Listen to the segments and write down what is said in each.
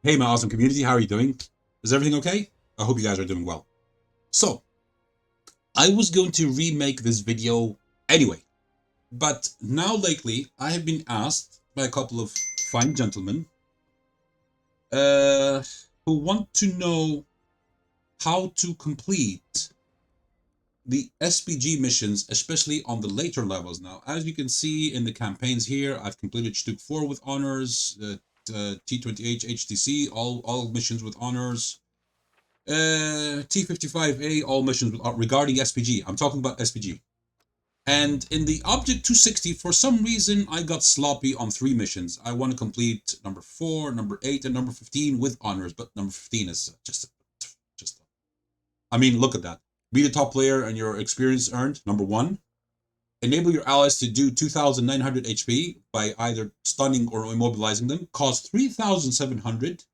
Hey, my awesome community, how are you doing? Is everything okay? I hope you guys are doing well. So, I was going to remake this video anyway, but now lately I have been asked by a couple of fine gentlemen uh, who want to know how to complete the SPG missions, especially on the later levels. Now, as you can see in the campaigns here, I've completed Stück 4 with honors, T20H, HTC, all missions with honors. T55A, all missions regarding SPG. I'm talking about SPG. And in the Object 260, for some reason, I got sloppy on 3 missions. I want to complete number 4, number 8, and number 15 with honors, but number 15 is just. I mean, look at that. Be the top player and your experience earned, number 1. Enable your allies to do 2,900 HP by either stunning or immobilizing them. Cost 3,700.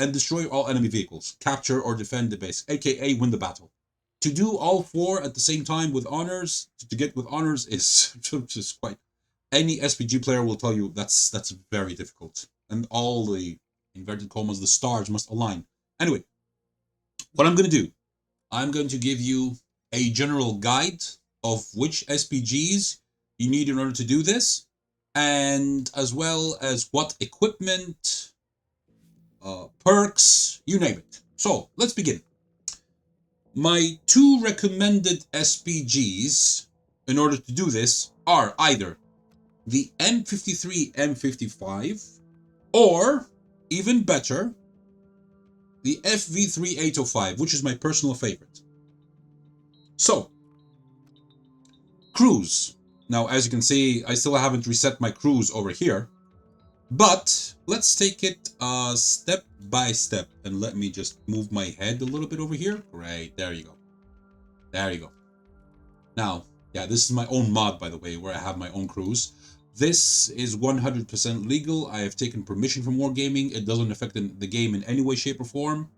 And destroy all enemy vehicles. Capture or defend the base, aka win the battle. To do all 4 at the same time with honors, to get with honors is just quite... Any SPG player will tell you that's very difficult. And all the, inverted commas, the stars must align. Anyway, what I'm going to do, I'm going to give you a general guide of which SPGs you need in order to do this, and as well as what equipment, perks, you name it. So, let's begin. My 2 recommended SPGs in order to do this are either the M53 M55 or, even better, the FV3 805, which is my personal favorite. So, crews. Now, as you can see, I still haven't reset my crews over here, but let's take it step by step, and let me just move my head a little bit over here. Great, there you go. There you go. Now, yeah, this is my own mod, by the way, where I have my own crews. This is 100% legal. I have taken permission from Wargaming. It doesn't affect the game in any way, shape, or form.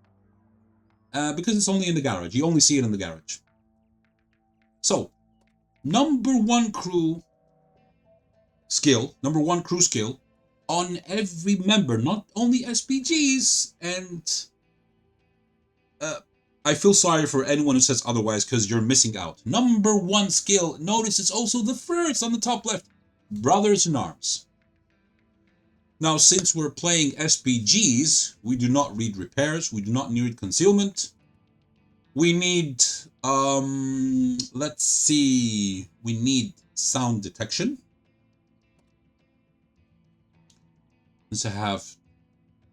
Because it's only in the garage. You only see it in the garage. So, number 1 crew skill on every member, not only SPGs, and I feel sorry for anyone who says otherwise because you're missing out. Number 1 skill, notice it's also the first on the top left, Brothers in Arms. Now, since we're playing SPGs, we do not read repairs, we do not need concealment. We need, let's see, we need sound detection. Since I have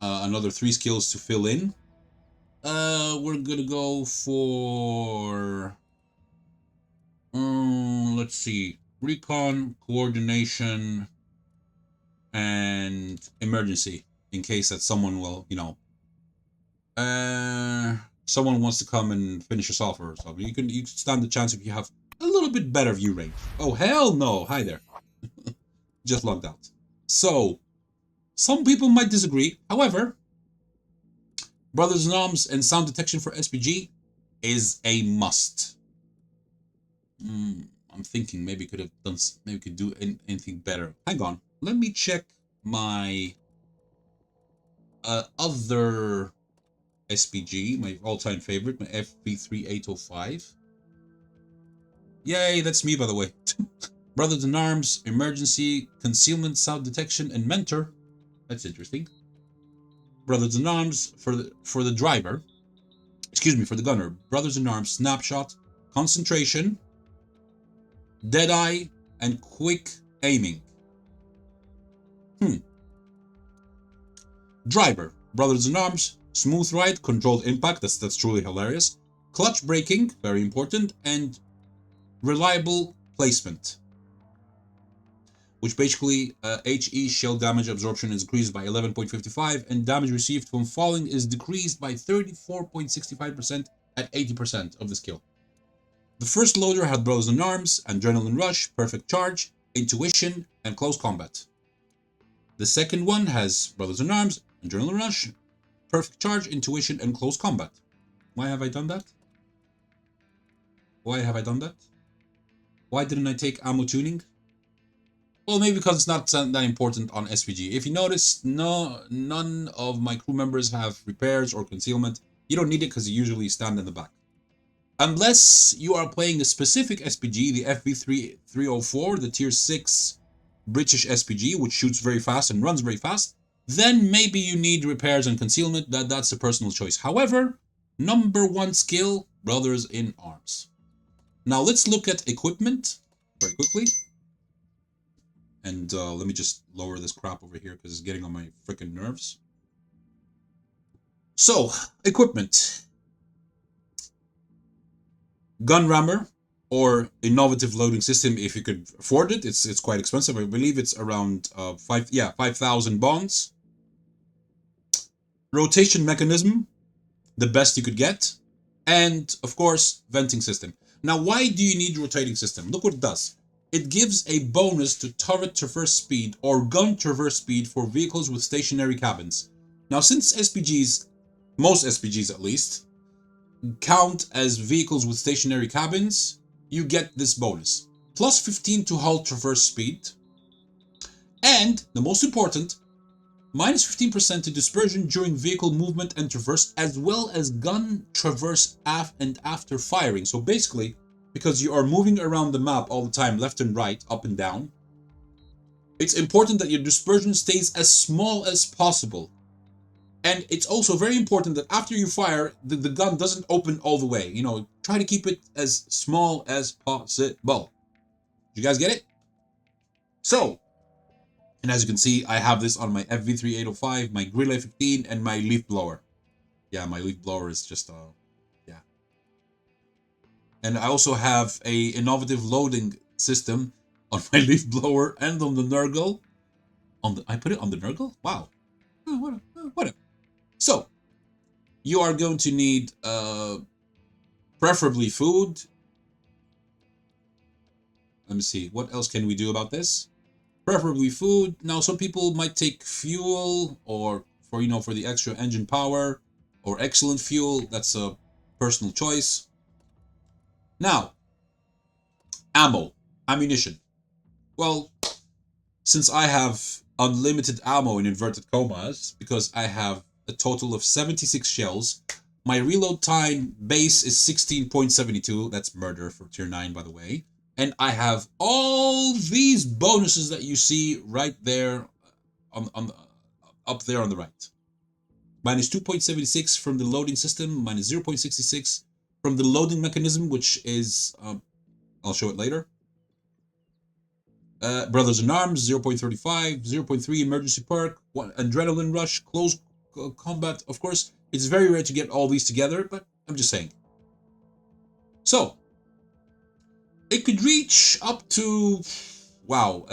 another 3 skills to fill in. We're gonna go for, let's see, recon, coordination, and emergency, in case that someone will, someone wants to come and finish us off or something. You can stand the chance if you have a little bit better view range. Oh, hell no. Hi there. Just logged out. So, some people might disagree. However, Brothers in Arms and sound detection for SPG is a must. I'm thinking maybe could have done, maybe could do anything better. Hang on, let me check my other SPG, my all-time favorite, my FV3 805. Yay, that's me, by the way. Brothers in Arms, emergency, concealment, sound detection, and mentor. That's interesting. Brothers in Arms for the driver. Excuse me, for the gunner. Brothers in Arms, snapshot, concentration, deadeye, and quick aiming. Driver. Brothers in Arms, smooth ride, controlled impact. That's truly hilarious. Clutch braking, very important, and reliable placement, which basically HE shell damage absorption is increased by 11.55, and damage received from falling is decreased by 34.65% at 80% of the skill. The first loader had Brothers in Arms, Adrenaline Rush, Perfect Charge, Intuition, and Close Combat. The second one has Brothers in Arms, Adrenaline Rush, Perfect Charge, Intuition, and Close Combat. Why have I done that? Why have I done that? Why didn't I take ammo tuning? Well, maybe because it's not that important on SPG. If you notice, none of my crew members have repairs or concealment. You don't need it because you usually stand in the back. Unless you are playing a specific SPG, the FV304, the tier 6 British SPG, which shoots very fast and runs very fast, then maybe you need repairs and concealment. That's a personal choice. However, number one skill, Brothers in Arms. Now let's look at equipment very quickly. And let me just lower this crap over here because it's getting on my freaking nerves. So, equipment. Gun rammer or innovative loading system if you could afford it. It's quite expensive. I believe it's around 5,000 bonds. Rotation mechanism, the best you could get. And of course, venting system. Now, why do you need rotating system? Look what it does. It gives a bonus to turret traverse speed or gun traverse speed for vehicles with stationary cabins. Now, since SPGs, most SPGs at least, count as vehicles with stationary cabins, you get this bonus. Plus 15 to hull traverse speed. And, the most important, minus 15% to dispersion during vehicle movement and traverse, as well as gun traverse and after firing. So basically, because you are moving around the map all the time, left and right, up and down, it's important that your dispersion stays as small as possible. And it's also very important that after you fire, the gun doesn't open all the way. You know, try to keep it as small as possible. You guys get it? So, and as you can see, I have this on my FV3805, my Grill A15, and my leaf blower. Yeah, my leaf blower is just, yeah. And I also have a innovative loading system on my leaf blower and on the Nurgle. I put it on the Nurgle? Wow. Oh, whatever. So, you are going to need preferably food. Let me see, what else can we do about this? Preferably food. Now, some people might take fuel or for the extra engine power or excellent fuel. That's a personal choice. Now, ammunition. Well, since I have unlimited ammo in inverted commas, because I have a total of 76 shells, my reload time base is 16.72. That's murder for tier 9, by the way. And I have all these bonuses that you see right there up there on the right. Minus 2.76 from the loading system, minus 0.66 from the loading mechanism, which is, I'll show it later. Brothers in Arms, 0.35, 0.3 emergency perk, 1 adrenaline rush, close combat. Of course, it's very rare to get all these together, but I'm just saying. So, it could reach up to, wow,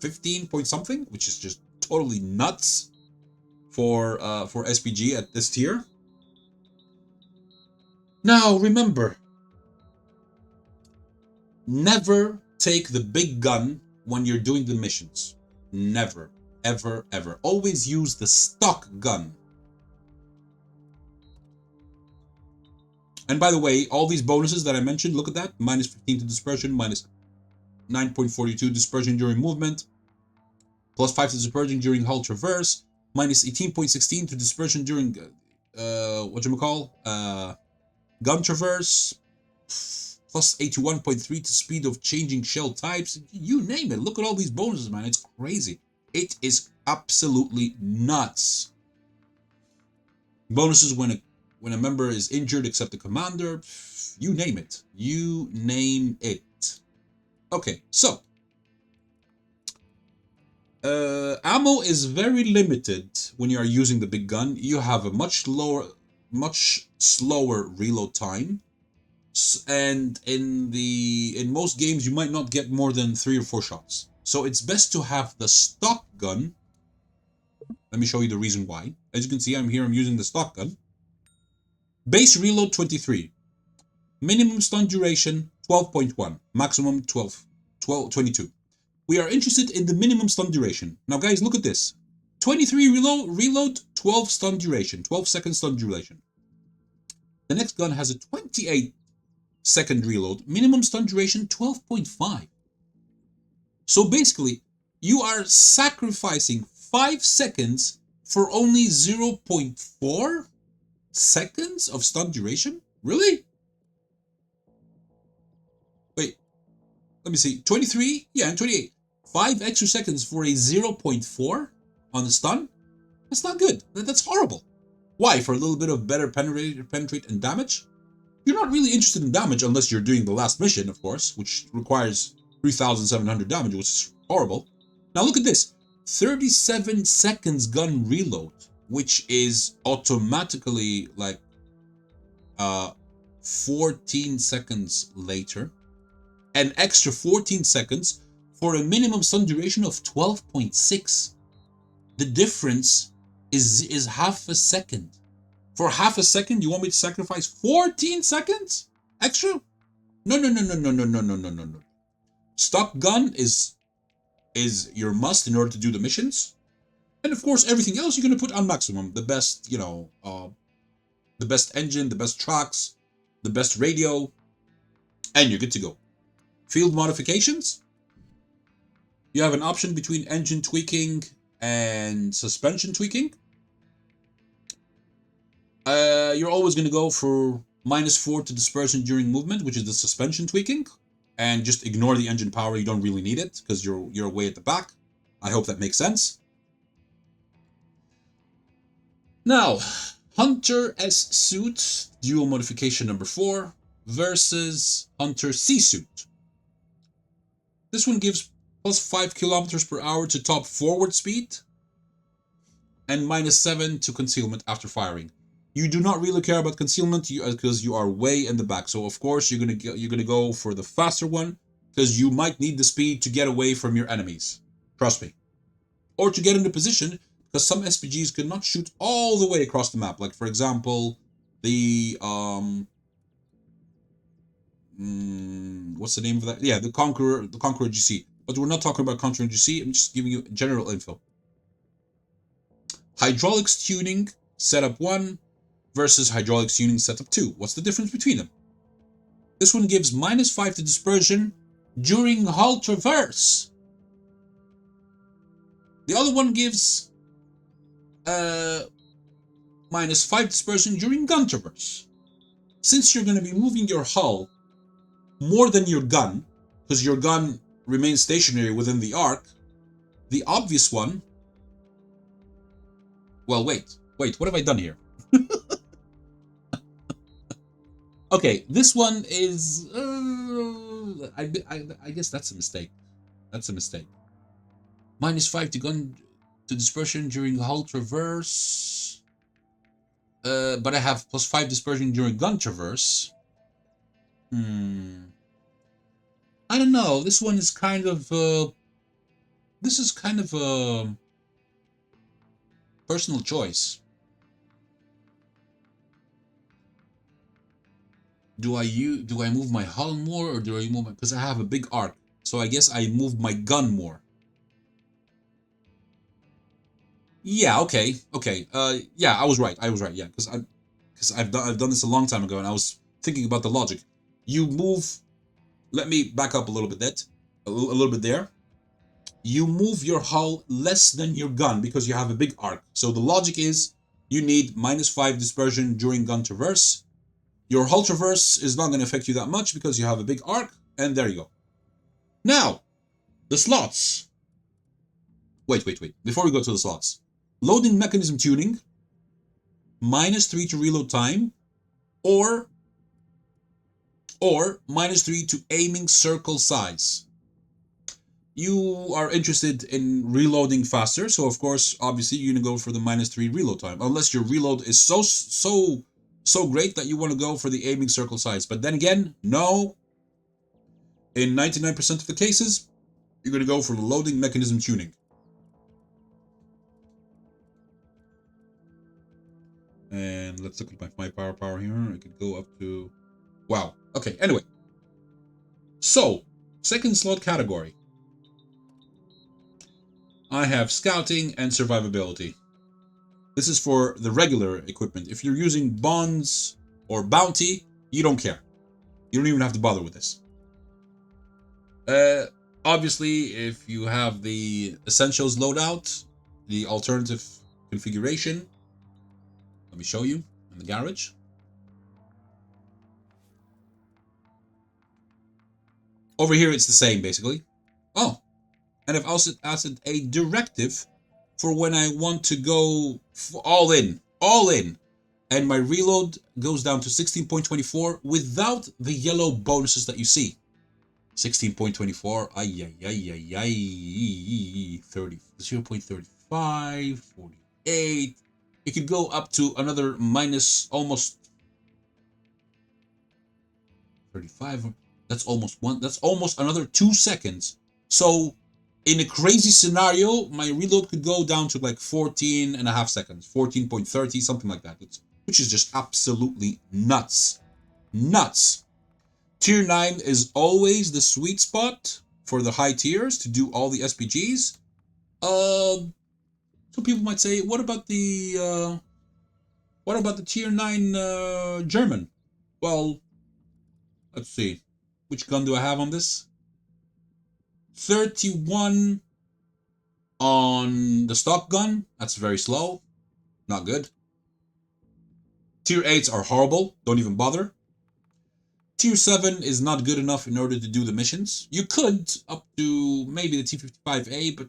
15 point something, which is just totally nuts for SPG at this tier. Now, remember, never take the big gun when you're doing the missions. Never, ever, ever. Always use the stock gun. And by the way, all these bonuses that I mentioned, look at that. Minus 15 to dispersion, minus 9.42 dispersion during movement, plus 5 to dispersion during hull traverse, minus 18.16 to dispersion during, gun traverse, plus 81.3 to speed of changing shell types. You name it. Look at all these bonuses, man. It's crazy. It is absolutely nuts. Bonuses when a member is injured except the commander. You name it. You name it. Okay, so. Ammo is very limited when you are using the big gun. You have a much slower reload time. And in most games, you might not get more than 3 or 4 shots. So it's best to have the stock gun. Let me show you the reason why. As you can see, I'm using the stock gun. Base reload 23. Minimum stun duration 12.1. Maximum 22. We are interested in the minimum stun duration. Now guys, look at this. 23 reload, 12 stun duration, 12 second stun duration. The next gun has a 28 second reload, minimum stun duration 12.5. So basically, you are sacrificing 5 seconds for only 0.4 seconds of stun duration? Really? Wait, let me see. 23? Yeah, and 28. 5 extra seconds for a 0.4 on the stun? That's not good. That's horrible. Why? For a little bit of better penetrate and damage? You're not really interested in damage unless you're doing the last mission, of course, which requires 3,700 damage, which is horrible. Now look at this. 37 seconds gun reload, which is automatically like 14 seconds later. An extra 14 seconds for a minimum stun duration of 12.6. The difference is half a second. For half a second, you want me to sacrifice 14 seconds extra? No. Stock gun is your must in order to do the missions. And of course, everything else you're going to put on maximum. The best, the best engine, the best tracks, the best radio, and you're good to go. Field modifications. You have an option between engine tweaking and suspension tweaking. You're always going to go for -4 to dispersion during movement, which is the suspension tweaking, and just ignore the engine power. You don't really need it because you're way at the back. I hope that makes sense. Now, Hunter S suit dual modification number 4 versus Hunter C suit. This one gives +5 km/h to top forward speed and -7 to concealment after firing. You do not really care about concealment because you are way in the back. So of course you're gonna go for the faster one because you might need the speed to get away from your enemies. Trust me. Or to get into position because some SPGs cannot shoot all the way across the map. Like for example, the what's the name of that? Yeah, the Conqueror GC. But we're not talking about Conqueror GC. I'm just giving you general info. Hydraulics tuning setup 1 versus hydraulics tuning setup 2. What's the difference between them? This one gives -5 to dispersion during hull traverse. The other one gives -5 dispersion during gun traverse. Since you're going to be moving your hull more than your gun, because your gun remains stationary within the arc, the obvious one... Well, wait, what have I done here? Okay, this one is... I guess that's a mistake. That's a mistake. -5 to gun to dispersion during hull traverse. But I have +5 dispersion during gun traverse. I don't know. This one is kind of... this is kind of a personal choice. Do I move my hull more or do I move my... Because I have a big arc. So I guess I move my gun more. Yeah, okay. Yeah, I was right. Yeah, because I've done this a long time ago and I was thinking about the logic. You move... Let me back up a little bit there. You move your hull less than your gun because you have a big arc. So the logic is you need -5 dispersion during gun traverse. Your hull traverse is not going to affect you that much because you have a big arc, and there you go. Now, the slots. Wait. Before we go to the slots. Loading mechanism tuning, -3 to reload time, or -3 to aiming circle size. You are interested in reloading faster, so of course, obviously, you're going to go for the -3 reload time, unless your reload is so great that you want to go for the aiming circle size. But then again, no. In 99% of the cases, you're going to go for the loading mechanism tuning. And let's look at my power here. I could go up to... Wow. Okay, anyway. So, second slot category. I have scouting and survivability. This is for the regular equipment. If you're using bonds or bounty, you don't care. You don't even have to bother with this. Obviously, if you have the Essentials loadout, the alternative configuration, let me show you in the garage. Over here, it's the same, basically. Oh, and I've also added a directive for when I want to go all in. And my reload goes down to 16.24 without the yellow bonuses that you see. 16.24, ay, 30, 0.35, 48. It could go up to another minus almost 35. That's almost one. That's almost another 2 seconds. So in a crazy scenario, my reload could go down to like 14 and a half seconds, 14.30, something like that, which is just absolutely nuts. Nuts. Tier 9 is always the sweet spot for the high tiers to do all the SPGs. Some people might say, what about the tier 9 German? Well, let's see. Which gun do I have on this? 31 on the stock gun. That's very slow. Not good. Tier 8s are horrible. Don't even bother. Tier 7 is not good enough in order to do the missions. You could up to maybe the T55A, but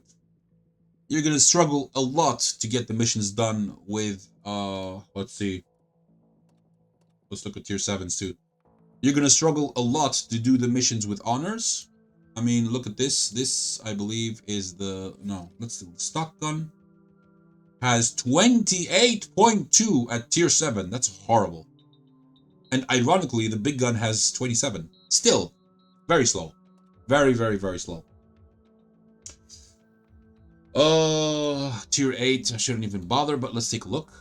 you're going to struggle a lot to get the missions done with, let's see. Let's look at tier 7s too. You're going to struggle a lot to do the missions with honors. I mean, look at this. This, I believe, is the... No, let's do the stock gun. Has 28.2 at tier 7. That's horrible. And ironically, the big gun has 27. Still, very slow. Very, very, very slow. Tier 8, I shouldn't even bother, but let's take a look.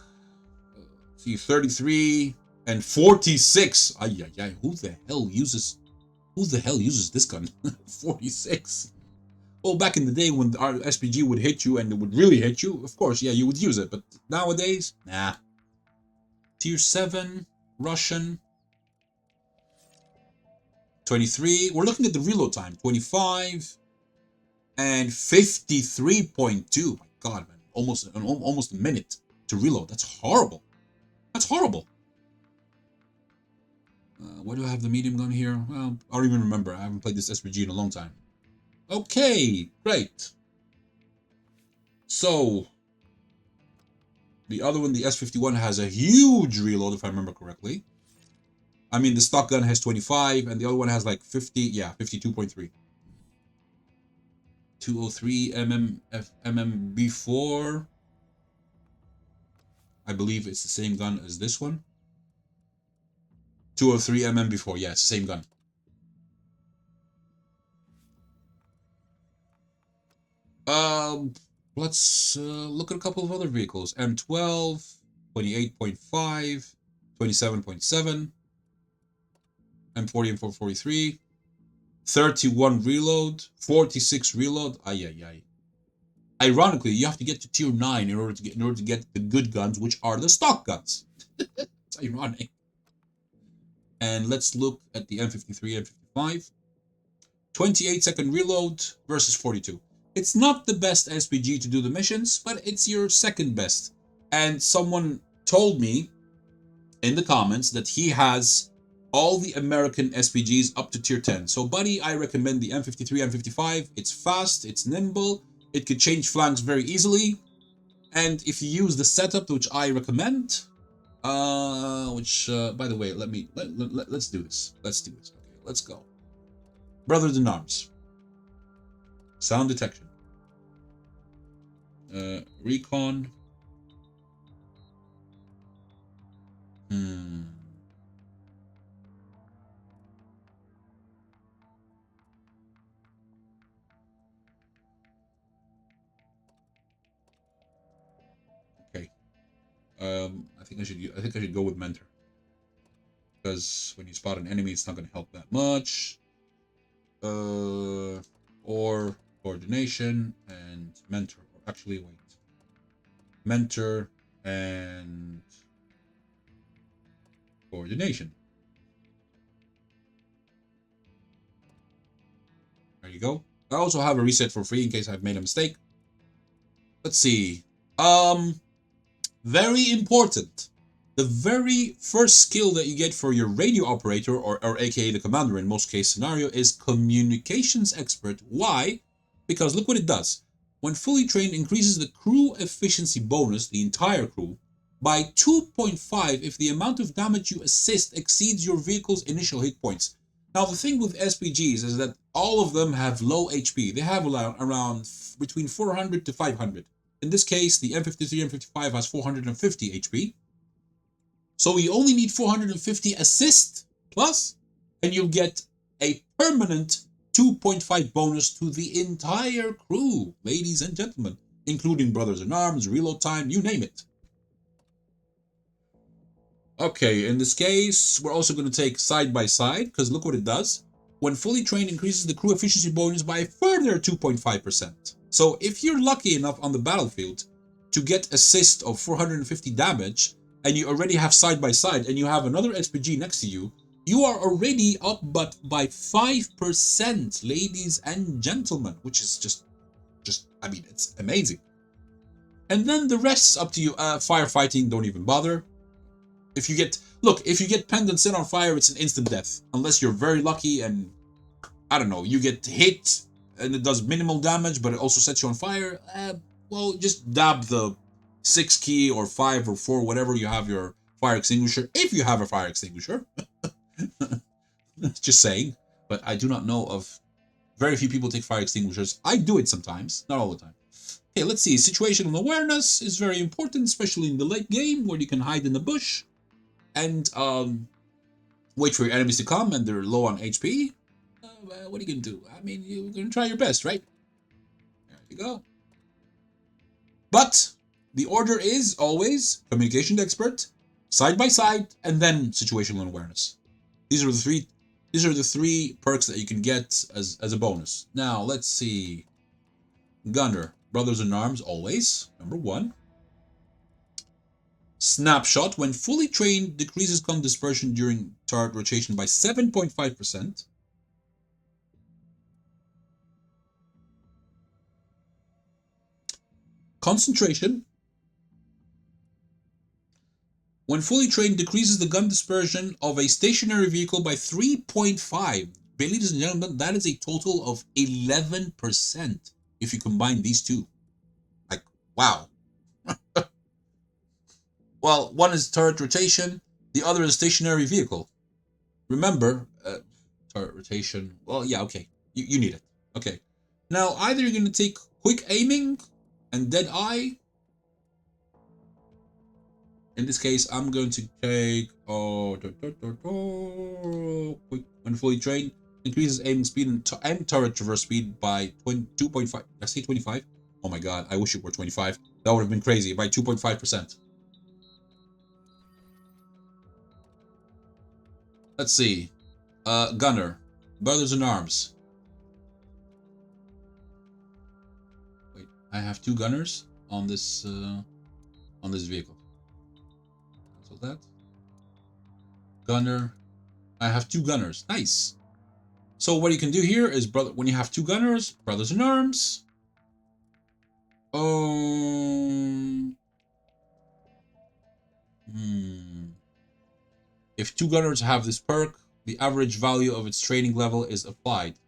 See, 33 and 46. Ay, who the hell uses this gun? 46. Well, back in the day when our SPG would hit you and it would really hit you, of course, yeah, you would use it. But nowadays, nah. Tier 7, Russian. 23. We're looking at the reload time. 25 and 53.2. My God, man. Almost a minute to reload. That's horrible. That's horrible. Where do I have the medium gun here? Well, I don't even remember. I haven't played this SPG in a long time. Okay, great. So, the other one, the S51, has a huge reload, if I remember correctly. I mean, the stock gun has 25, and the other one has like 50, yeah, 52.3. 203 mm I believe it's the same gun as this one. 203 mm, yeah, it's the same gun. Let's look at a couple of other vehicles. M12, 28.5, 27.7, M40 and 443, 31 reload, 46 reload. Ay. Ironically, you have to get to tier 9 in order to get the good guns, which are the stock guns. It's ironic. And let's look at the M53 and 55. 28-second reload versus 42. It's not the best SPG to do the missions, but it's your second best. And someone told me in the comments that he has all the American SPGs up to tier 10. So, buddy, I recommend the M53, M55. It's fast, it's nimble, it could change flanks very easily. And if you use the setup, which I recommend, by the way, let's do this. Let's do this. Okay, let's go. Brothers in Arms. Sound detection. Recon. Okay. I think I should go with Mentor. Because when you spot an enemy, it's not going to help that much. Or coordination and mentor. Actually, wait. Mentor and coordination. There you go. I also have a reset for free in case I've made a mistake. Let's see. Very important. The very first skill that you get for your radio operator, or aka the commander in most case scenario, is communications expert. Why? Because look what it does. When fully trained, increases the crew efficiency bonus, the entire crew, by 2.5 if the amount of damage you assist exceeds your vehicle's initial hit points. Now the thing with SPGs is that all of them have low HP. They have around between 400 to 500. In this case, the M53 and M55 has 450 HP. So you only need 450 assist plus, and you'll get a permanent 2.5 bonus to the entire crew, ladies and gentlemen, including brothers in arms, reload time, you name it. Okay, in this case, we're also going to take side by side, because look what it does. When fully trained, increases the crew efficiency bonus by a further 2.5%. So if you're lucky enough on the battlefield to get assist of 450 damage, and you already have side by side, and you have another SPG next to you, you are already up but by 5%, ladies and gentlemen, which is just, I mean, it's amazing. And then the rest is up to you. Firefighting, don't even bother. If you get pendants in on fire, it's an instant death. Unless you're very lucky and, I don't know, you get hit and it does minimal damage, but it also sets you on fire. Well, just dab the 6 key or 5 or 4, whatever you have your fire extinguisher, if you have a fire extinguisher. Just saying. But I do not know of very few people take fire extinguishers. I do it sometimes, not all the time. Okay, let's see. Situational awareness is very important, especially in the late game where you can hide in the bush and wait for your enemies to come and they're low on HP. What are you going to do? I mean, you're going to try your best, right? There you go. But the order is always communication expert, side by side, and then situational awareness. These are the three perks that you can get as a bonus. Now, let's see. Gunner, brothers in arms, always, number 1. Snapshot, when fully trained, decreases gun dispersion during turret rotation by 7.5%. Concentration, when fully trained, decreases the gun dispersion of a stationary vehicle by 3.5. Ladies and gentlemen, that is a total of 11% if you combine these two. Like, wow. Well, one is turret rotation, the other is stationary vehicle. Remember, turret rotation, well, yeah, okay, you need it. Okay, now either you're going to take quick aiming and dead eye. In this case, I'm going to take quick when fully trained, increases aiming speed and turret traverse speed by 2.5. Did I say 25? Oh my god, I wish it were 25. That would have been crazy, by 2.5%. Let's see. Gunner, brothers in arms. Wait, I have 2 gunners on this vehicle. Cancel that. Gunner. I have 2 gunners. Nice. So what you can do here is, when you have 2 gunners, brothers in arms. If 2 gunners have this perk, the average value of its training level is applied.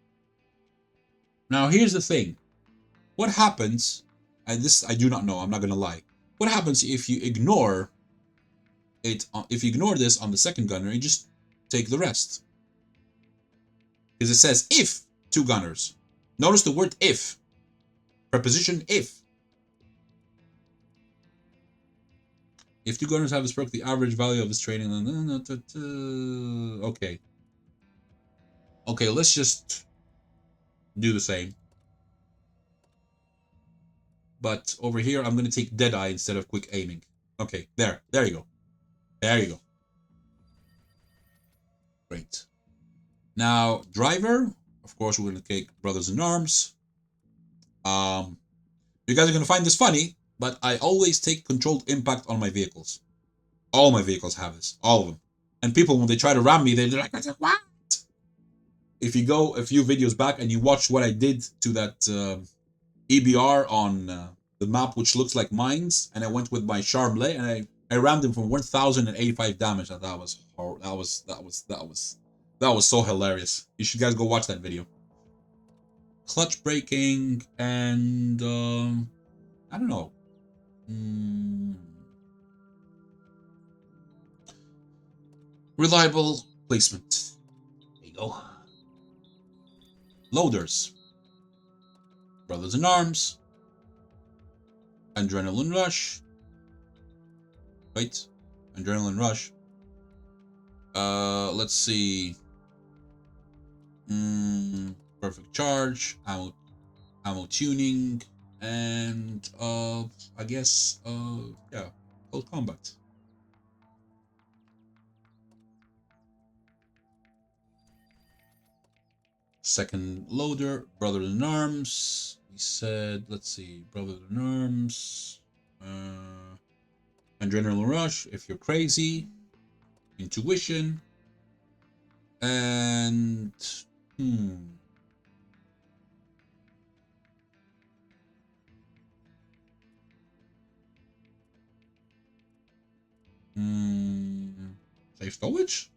Now here's the thing. What happens, and this I do not know, I'm not going to lie. What happens if you ignore it, if you ignore this on the second gunner and just take the rest? Because it says if 2 gunners. Notice the word if. Preposition if. If 2 gunners have this perk, the average value of this training... Okay. Okay, let's just do the same. But over here, I'm going to take Deadeye instead of quick aiming. Okay, there you go. There you go. Great. Now, driver, of course, we're going to take brothers in arms. You guys are going to find this funny, but I always take controlled impact on my vehicles. All my vehicles have this. All of them. And people, when they try to ram me, they're like, what? if you go a few videos back and you watch what I did to that EBR on the map, which looks like mines, and I went with my Charmlet and I rammed him from 1,085 damage, and that was so hilarious. You should guys go watch that video. Clutch braking and I don't know. Reliable placement. There you go. Loaders. Brothers in Arms. Adrenaline Rush. Right? Adrenaline Rush. Let's see. Perfect Charge. Ammo tuning. And I guess yeah, Close Combat. Second loader, Brothers in Arms. He said, let's see, Brothers in Arms. Adrenaline Rush, if you're crazy. Intuition. And safe stowage?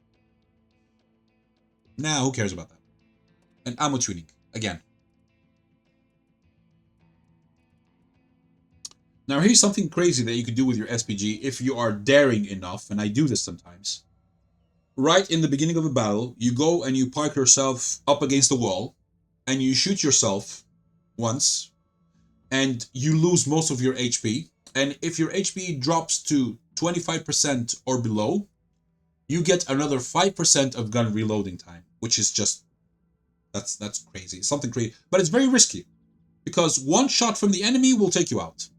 Nah, who cares about that? And ammo tuning, again. Now here's something crazy that you could do with your SPG if you are daring enough, and I do this sometimes. Right in the beginning of a battle, you go and you park yourself up against the wall, and you shoot yourself once, and you lose most of your HP. And if your HP drops to 25% or below, you get another 5% of gun reloading time, which is just, that's crazy. Something crazy, but it's very risky because one shot from the enemy will take you out.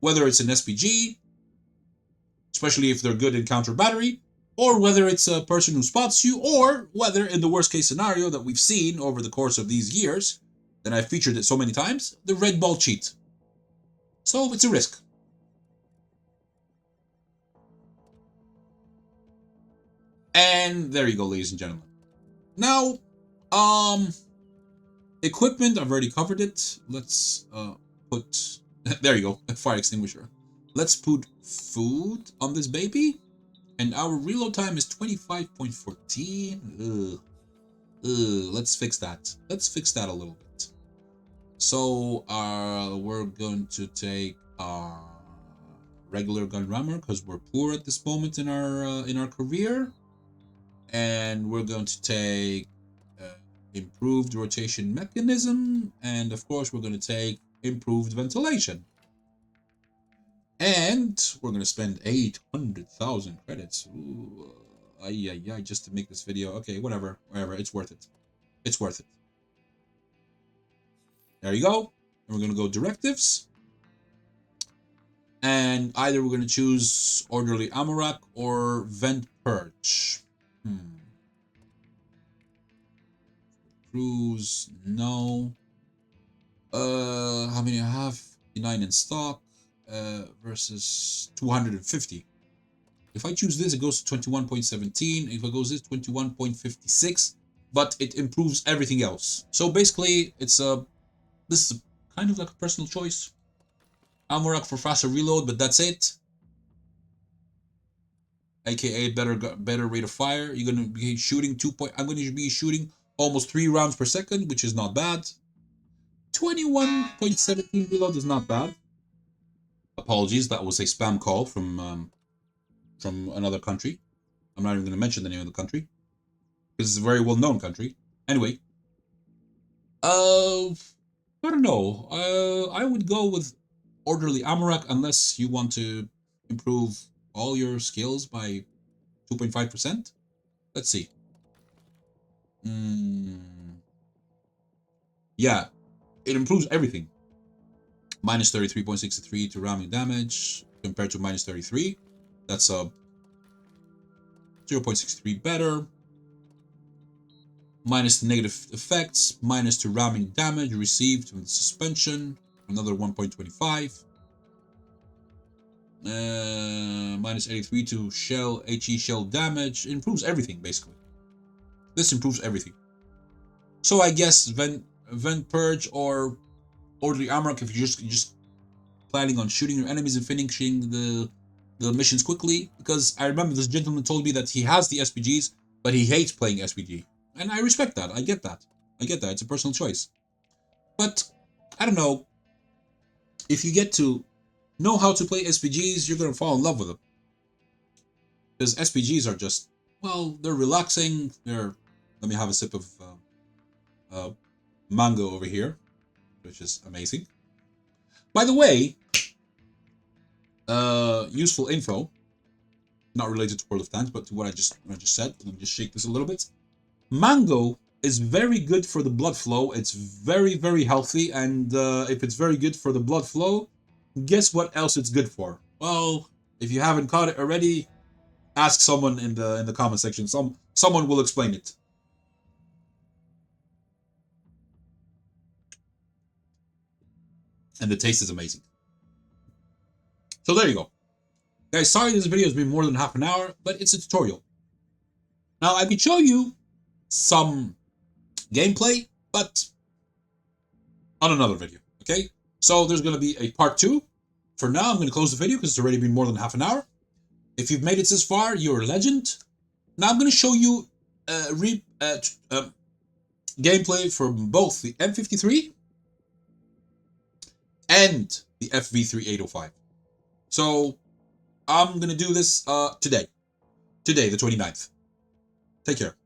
Whether it's an SPG, especially if they're good in counter battery, or whether it's a person who spots you, or whether in the worst case scenario that we've seen over the course of these years, and I've featured it so many times, the red ball cheat. So it's a risk. And there you go, ladies and gentlemen. Now, equipment, I've already covered it. Let's put, there you go, a fire extinguisher. Let's put food on this baby. And our reload time is 25.14. Let's fix that. Let's fix that a little bit. So we're going to take regular gun rammer because we're poor at this moment in our career, and we're going to take improved rotation mechanism, and of course we're going to take improved ventilation. And we're going to spend 800,000 credits. Ooh, just to make this video. Okay, whatever, it's worth it. It's worth it. There you go. And we're going to go directives. And either we're going to choose orderly ammo rack or vent purge. Cruise, no. How many I have? 59 in stock. Versus 250. If I choose this, it goes to 21.17. If I go this, 21.56. But it improves everything else. So basically, this is kind of like a personal choice. Ammo rack for faster reload, but that's it. AKA better rate of fire. You're gonna be shooting I'm gonna be shooting almost 3 rounds per second, which is not bad. 21.17 reload is not bad. Apologies, that was a spam call from another country. I'm not even going to mention the name of the country because it's a very well-known country. Anyway, I don't know. I would go with orderly ammo rack unless you want to improve all your skills by 2.5%. Let's see. Yeah, it improves everything. Minus 33.63 to ramming damage compared to minus 33. That's a 0.63 better. Minus negative effects. Minus to ramming damage received with suspension. Another 1.25. Minus 83 to HE shell damage. It improves everything, basically. This improves everything. So I guess vent purge or orderly armor if you're just planning on shooting your enemies and finishing the missions quickly. Because I remember this gentleman told me that he has the SPGs, but he hates playing SPG, and I respect that. I get that. I get that. It's a personal choice. But I don't know. If you get to know how to play SPGs, you're gonna fall in love with them. Because SPGs are just, well, they're relaxing. They're. Let me have a sip of mango over here, which is amazing. By the way, useful info, not related to World of Tanks, but to what I just said. Let me just shake this a little bit. Mango is very good for the blood flow. It's very, very healthy, and if it's very good for the blood flow, guess what else it's good for? Well, if you haven't caught it already, ask someone in the comment section. Someone will explain it. And the taste is amazing. So there you go. Guys, sorry this video has been more than half an hour, but it's a tutorial. Now, I could show you some gameplay, but on another video, okay? So there's going to be a part 2. For now, I'm going to close the video because it's already been more than half an hour. If you've made it this far, you're a legend. Now I'm going to show you gameplay for both the M53 and the FV3805. So I'm going to do this today, the 29th. Take care.